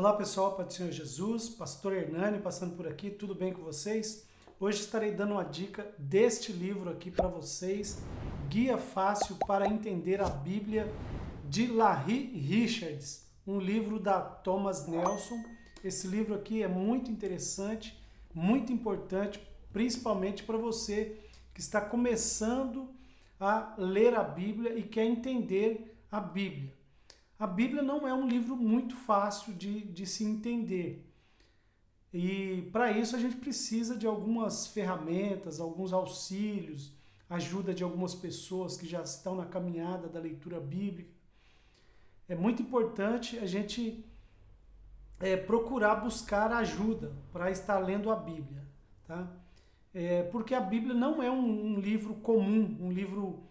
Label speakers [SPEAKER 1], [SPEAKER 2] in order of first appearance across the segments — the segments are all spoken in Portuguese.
[SPEAKER 1] Olá pessoal, Pai do Senhor Jesus, Pastor Hernani passando por aqui, tudo bem com vocês? Hoje estarei dando uma dica deste livro aqui para vocês, Guia Fácil para Entender a Bíblia, de Larry Richards, um livro da Thomas Nelson. Esse livro aqui é muito interessante, muito importante, principalmente para você que está começando a ler a Bíblia e quer entender a Bíblia. A Bíblia não é um livro muito fácil de se entender. E para isso a gente precisa de algumas ferramentas, alguns auxílios, ajuda de algumas pessoas que já estão na caminhada da leitura bíblica. É muito importante a gente procurar buscar ajuda para estar lendo a Bíblia, tá? Porque a Bíblia não é um livro comum, um livro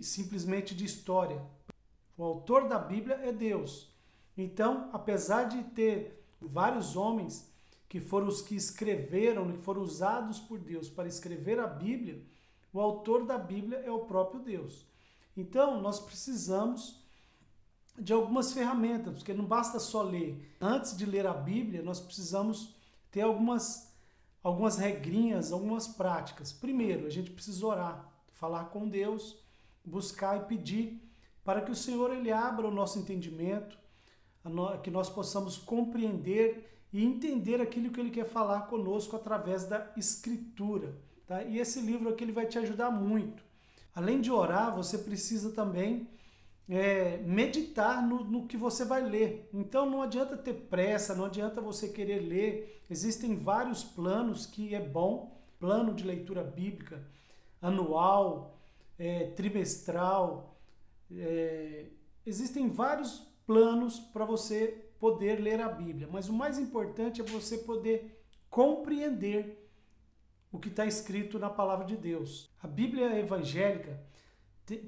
[SPEAKER 1] simplesmente de história. O autor da Bíblia é Deus. Então, apesar de ter vários homens que foram os que escreveram, que foram usados por Deus para escrever a Bíblia, o autor da Bíblia é o próprio Deus. Então, nós precisamos de algumas ferramentas, porque não basta só ler. Antes de ler a Bíblia, nós precisamos ter algumas regrinhas, algumas práticas. Primeiro, a gente precisa orar, falar com Deus, buscar e pedir para que o Senhor ele abra o nosso entendimento, que nós possamos compreender e entender aquilo que Ele quer falar conosco através da Escritura. Tá? E esse livro aqui ele vai te ajudar muito. Além de orar, você precisa também meditar no que você vai ler. Então não adianta ter pressa, não adianta você querer ler. Existem vários planos que é bom, plano de leitura bíblica, anual, trimestral. Existem vários planos para você poder ler a Bíblia, mas o mais importante é você poder compreender o que está escrito na palavra de Deus. A Bíblia evangélica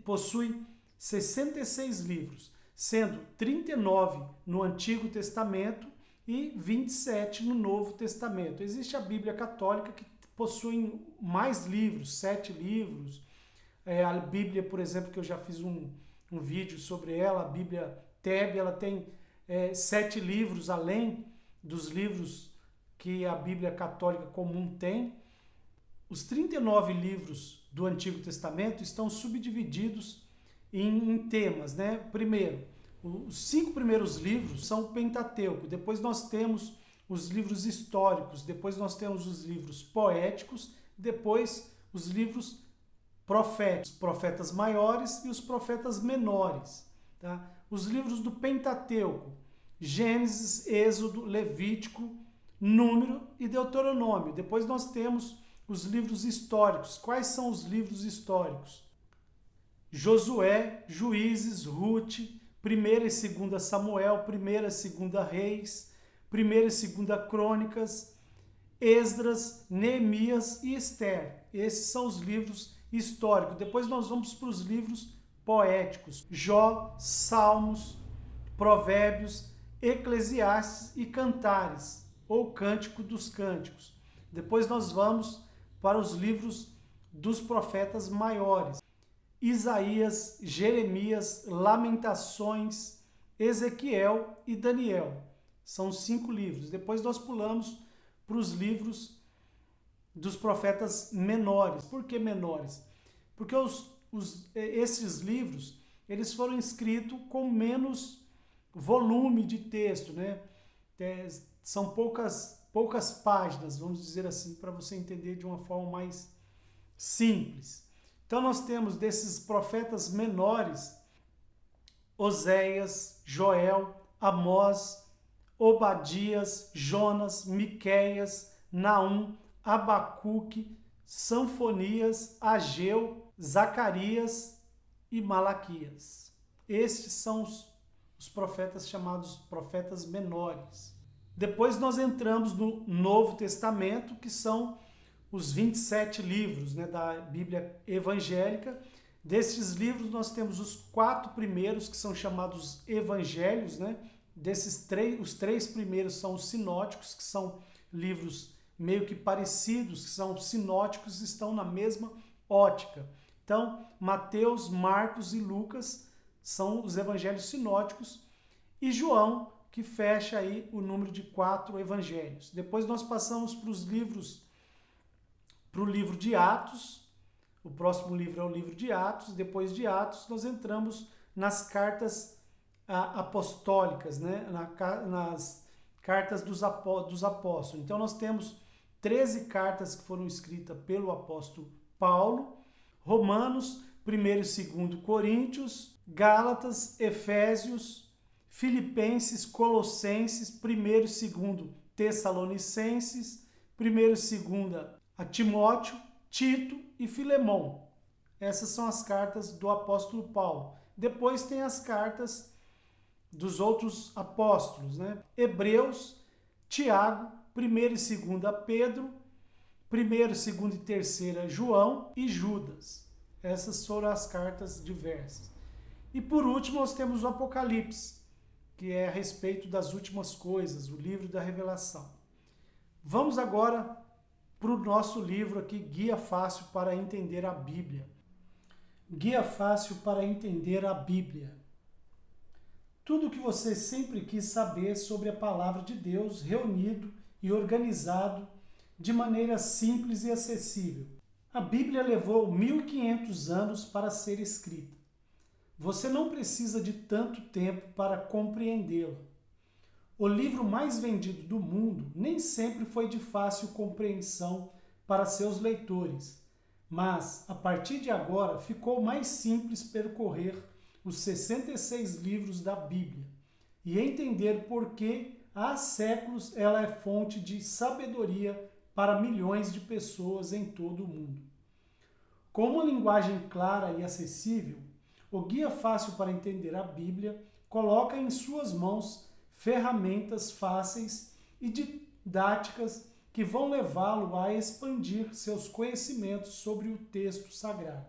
[SPEAKER 1] possui 66 livros, sendo 39 no Antigo Testamento e 27 no Novo Testamento. Existe a Bíblia católica que possui mais livros, 7 livros. A Bíblia, por exemplo, que eu já fiz um vídeo sobre ela, a Bíblia TEB, ela tem 7 livros, além dos livros que a Bíblia católica comum tem. Os 39 livros do Antigo Testamento estão subdivididos em temas, né? Primeiro, os 5 primeiros livros são o Pentateuco, depois nós temos os livros históricos, depois nós temos os livros poéticos, depois os livros proféticos, os profetas maiores e os profetas menores. Tá? Os livros do Pentateuco, Gênesis, Êxodo, Levítico, Número e Deuteronômio. Depois nós temos os livros históricos. Quais são os livros históricos? Josué, Juízes, Ruth, 1ª e 2ª Samuel, 1ª e 2ª Reis, 1ª e 2ª Crônicas, Esdras, Neemias e Esther. Esses são os livros históricos. Depois nós vamos para os livros poéticos, Jó, Salmos, Provérbios, Eclesiastes e Cantares, ou Cântico dos Cânticos. Depois nós vamos para os livros dos profetas maiores, Isaías, Jeremias, Lamentações, Ezequiel e Daniel. São 5 livros. Depois nós pulamos para os livros dos profetas menores. Por que menores? Porque esses livros eles foram escritos com menos volume de texto, né? São poucas páginas, vamos dizer assim, para você entender de uma forma mais simples. Então nós temos desses profetas menores, Oséias, Joel, Amós, Obadias, Jonas, Miqueias, Naum, Abacuque, Sanfonias, Ageu, Zacarias e Malaquias. Estes são os profetas chamados profetas menores. Depois nós entramos no Novo Testamento, que são os 27 livros, né, da Bíblia evangélica. Desses livros nós temos os 4 primeiros, que são chamados evangelhos, né? Os 3 primeiros são os sinóticos, que são livros meio que parecidos, que são sinóticos, estão na mesma ótica. Então, Mateus, Marcos e Lucas são os evangelhos sinóticos, e João que fecha aí o número de 4 evangelhos. Depois nós passamos para o livro de Atos. O próximo livro é o livro de Atos. Depois de Atos, nós entramos nas cartas apostólicas, né? Nas cartas dos apóstolos. Então nós temos 13 cartas que foram escritas pelo apóstolo Paulo, Romanos, 1º e 2º Coríntios, Gálatas, Efésios, Filipenses, Colossenses, 1º e 2º Tessalonicenses, 1º e 2º a Timóteo, Tito e Filemão. Essas são as cartas do apóstolo Paulo. Depois tem as cartas dos outros apóstolos, né? Hebreus, Tiago, 1º e 2º Pedro, 1º, 2º e 3º João e Judas. Essas foram as cartas diversas. E por último nós temos o Apocalipse, que é a respeito das últimas coisas, o livro da revelação. Vamos agora para o nosso livro aqui, Guia Fácil para Entender a Bíblia. Guia Fácil para Entender a Bíblia. Tudo o que você sempre quis saber sobre a Palavra de Deus, reunido e organizado de maneira simples e acessível. A Bíblia levou 1500 anos para ser escrita. Você não precisa de tanto tempo para compreendê-la. O livro mais vendido do mundo nem sempre foi de fácil compreensão para seus leitores, mas, a partir de agora, ficou mais simples percorrer os 66 livros da Bíblia e entender por que há séculos ela é fonte de sabedoria para milhões de pessoas em todo o mundo. Com uma linguagem clara e acessível, o Guia Fácil para Entender a Bíblia coloca em suas mãos ferramentas fáceis e didáticas que vão levá-lo a expandir seus conhecimentos sobre o texto sagrado.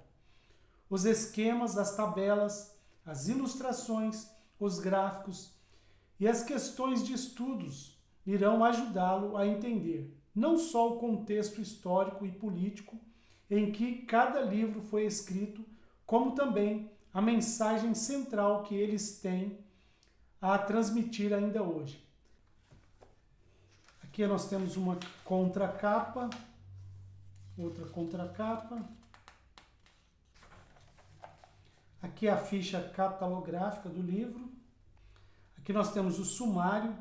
[SPEAKER 1] Os esquemas, as tabelas, as ilustrações, os gráficos e as questões de estudos irão ajudá-lo a entender não só o contexto histórico e político em que cada livro foi escrito, como também a mensagem central que eles têm a transmitir ainda hoje. Aqui nós temos uma contracapa, outra contracapa. Aqui é a ficha catalográfica do livro. Aqui nós temos o sumário,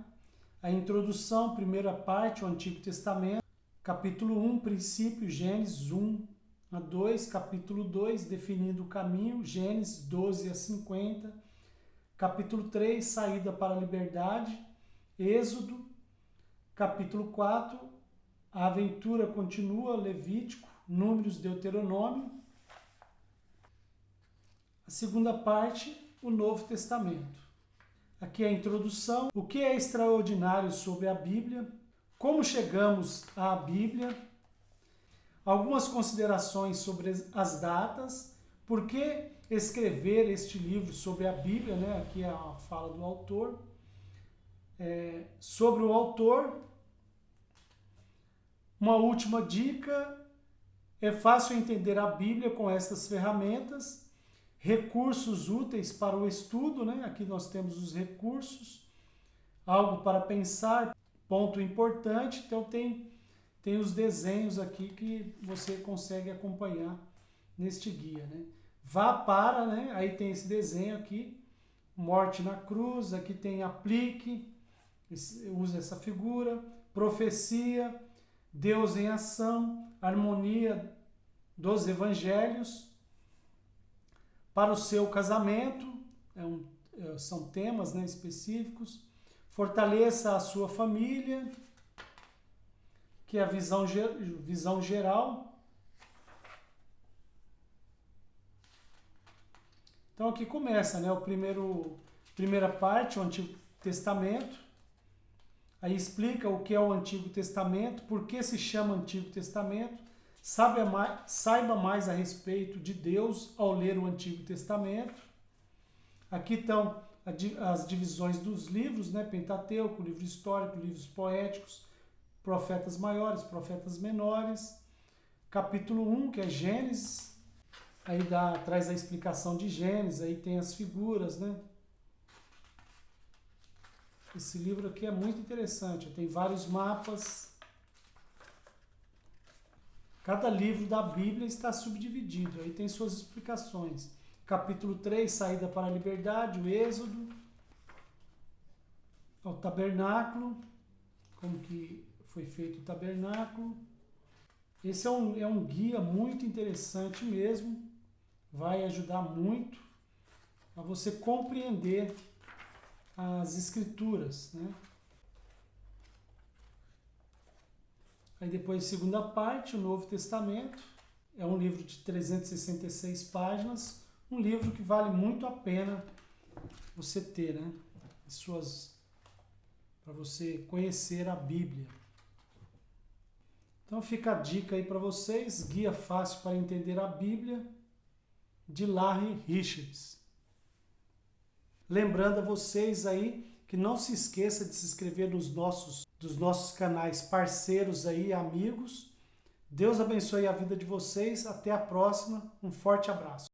[SPEAKER 1] a introdução, primeira parte, o Antigo Testamento. Capítulo 1, princípio, Gênesis 1 a 2. Capítulo 2, definindo o caminho, Gênesis 12 a 50. Capítulo 3, saída para a liberdade, Êxodo. Capítulo 4, a aventura continua, Levítico, Números, Deuteronômio. A segunda parte, o Novo Testamento. Aqui é a introdução, o que é extraordinário sobre a Bíblia, como chegamos à Bíblia, algumas considerações sobre as datas, por que escrever este livro sobre a Bíblia, né? Aqui é a fala do autor. Sobre o autor, uma última dica, é fácil entender a Bíblia com estas ferramentas, recursos úteis para o estudo, né? Aqui nós temos os recursos, algo para pensar, ponto importante, então tem os desenhos aqui que você consegue acompanhar neste guia, né? Vá para, né? Aí tem esse desenho aqui, morte na cruz, aqui tem aplique, usa essa figura, profecia, Deus em ação, harmonia dos evangelhos, para o seu casamento, são temas, né, específicos, fortaleça a sua família, que é a visão geral. Então aqui começa, né, primeira parte, o Antigo Testamento. Aí explica o que é o Antigo Testamento, por que se chama Antigo Testamento. Saiba mais a respeito de Deus ao ler o Antigo Testamento. Aqui estão as divisões dos livros, né? Pentateuco, livro histórico, livros poéticos, profetas maiores, profetas menores. Capítulo 1, que é Gênesis. Aí traz a explicação de Gênesis, aí tem as figuras, né? Esse livro aqui é muito interessante, tem vários mapas. Cada livro da Bíblia está subdividido, aí tem suas explicações. Capítulo 3, Saída para a Liberdade, o Êxodo, o Tabernáculo, como que foi feito o tabernáculo. Esse é um guia muito interessante mesmo, vai ajudar muito a você compreender as Escrituras, né? Aí depois, segunda parte, o Novo Testamento. É um livro de 366 páginas, um livro que vale muito a pena você ter, né? Para você conhecer a Bíblia. Então fica a dica aí para vocês, Guia Fácil para Entender a Bíblia, de Larry Richards. Lembrando a vocês aí que não se esqueça de se inscrever dos nossos canais parceiros aí, amigos. Deus abençoe a vida de vocês. Até a próxima. Um forte abraço.